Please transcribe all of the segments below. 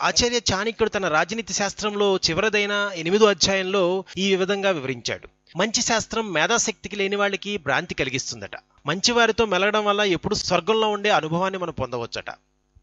ఆచార్య చాణక్యుడు తన రాజనీతి శాస్త్రంలో చివరిదైన 8వ అధ్యాయంలో ఈ విధంగా వివరించాడు. మంచి శాస్త్రం మేధాశక్తికి లేని వాళ్ళకి భ్రాంతి కలిగిస్తుందట. మంచివారితో మెలగడం వల్ల ఎప్పుడు స్వర్గంలో ఉండే అనుభవాన్ని మనం పొందవచ్చట.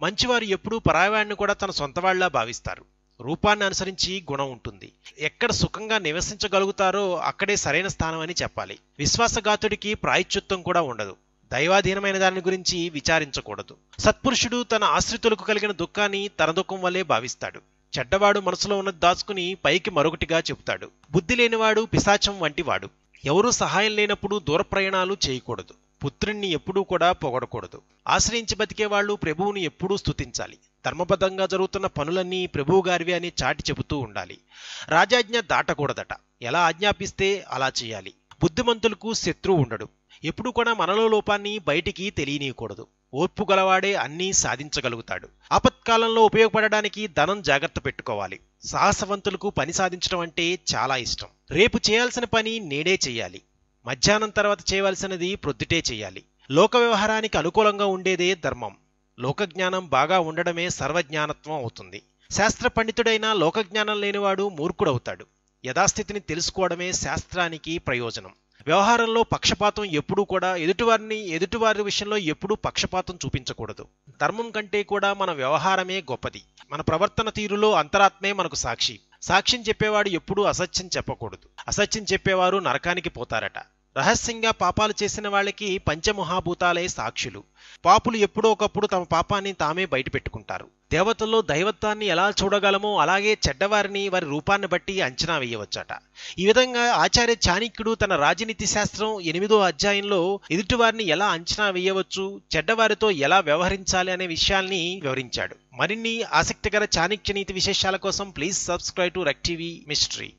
మంచివారు ఎప్పుడూ పరాయవాడిని కూడా తన సొంతవాళ్లా భావిస్తారు. రూపాన్ని అనుసరించి గుణం ఉంటుంది. ఎక్కడ సుఖంగా నివసించగలుగుతారో అక్కడే సరైన స్థానం అని చెప్పాలి. విశ్వాసఘాతుడికి ప్రాయశ్చిత్తం కూడా ఉండదు. దైవాధీనమైన దాని గురించి విచారించకూడదు. సత్పురుషుడు తన ఆశ్రితులకు కలిగిన దుఃఖాన్ని తన దుఃఖం వల్లే భావిస్తాడు. చెడ్డవాడు మనసులో ఉన్నది దాచుకుని పైకి మరొకటిగా చెబుతాడు. బుద్ధి లేనివాడు పిశాచం వంటివాడు. ఎవరూ సహాయం లేనప్పుడు దూర ప్రయాణాలు చేయకూడదు. పుత్రుణ్ణి ఎప్పుడూ కూడా పొగడకూడదు. ఆశ్రయించి బతికేవాళ్లు ప్రభువుని ఎప్పుడూ స్తుతించాలి. ధర్మబద్ధంగా జరుగుతున్న పనులన్నీ ప్రభువు గారివి అని చాటి చెబుతూ ఉండాలి. రాజాజ్ఞ దాటకూడదట. ఎలా ఆజ్ఞాపిస్తే అలా చేయాలి. బుద్ధిమంతులకు శత్రువు ఉండడు. ఎప్పుడు కూడా మనలో లోపాన్ని బయటికి తెలియనీయకూడదు. ఓర్పు గలవాడే అన్నీ సాధించగలుగుతాడు. ఆపత్కాలంలో ఉపయోగపడడానికి ధనం జాగ్రత్త పెట్టుకోవాలి. సాహసవంతులకు పని సాధించడం అంటే చాలా ఇష్టం. రేపు చేయాల్సిన పని నేడే చెయ్యాలి. మధ్యాహ్నం తర్వాత చేయవలసినది ప్రొద్దుటే చెయ్యాలి. లోక వ్యవహారానికి అనుకూలంగా ఉండేదే ధర్మం. లోకజ్ఞానం బాగా ఉండడమే సర్వజ్ఞానత్వం అవుతుంది. శాస్త్ర పండితుడైన లోకజ్ఞానం లేనివాడు మూర్ఖుడవుతాడు. యథాస్థితిని తెలుసుకోవడమే శాస్త్రానికి ప్రయోజనం. వ్యవహారంలో పక్షపాతం ఎప్పుడూ కూడా ఎదుటివారి విషయంలో ఎప్పుడూ పక్షపాతం చూపించకూడదు. ధర్మం కంటే కూడా మన వ్యవహారమే గొప్పది. మన ప్రవర్తన తీరులో అంతరాత్మే మనకు సాక్షి. సాక్ష్యం చెప్పేవాడు ఎప్పుడూ అసత్యం చెప్పకూడదు. అసత్యం చెప్పేవారు నరకానికి పోతారట. రహస్యంగా పాపాలు చేసిన వాళ్ళకి పంచమహాభూతాలే సాక్షులు. పాపులు ఎప్పుడో ఒకప్పుడు తమ పాపాన్ని తామే బయట పెట్టుకుంటారు. దేవతల్లో దైవత్వాన్ని ఎలా చూడగలమో అలాగే చెడ్డవారిని వారి రూపాన్ని బట్టి అంచనా వేయవచ్చట. ఈ విధంగా ఆచార్య చాణక్యుడు తన రాజనీతి శాస్త్రం 8వ అధ్యాయంలో ఎదుటివారిని ఎలా అంచనా వేయవచ్చు, చెడ్డవారితో ఎలా వ్యవహరించాలి అనే విషయాల్ని వివరించాడు. మరిన్ని ఆసక్తికర చాణక్య నీతి విశేషాల కోసం ప్లీజ్ సబ్స్క్రైబ్ టు రెక్ టీవీ మిస్టరీ.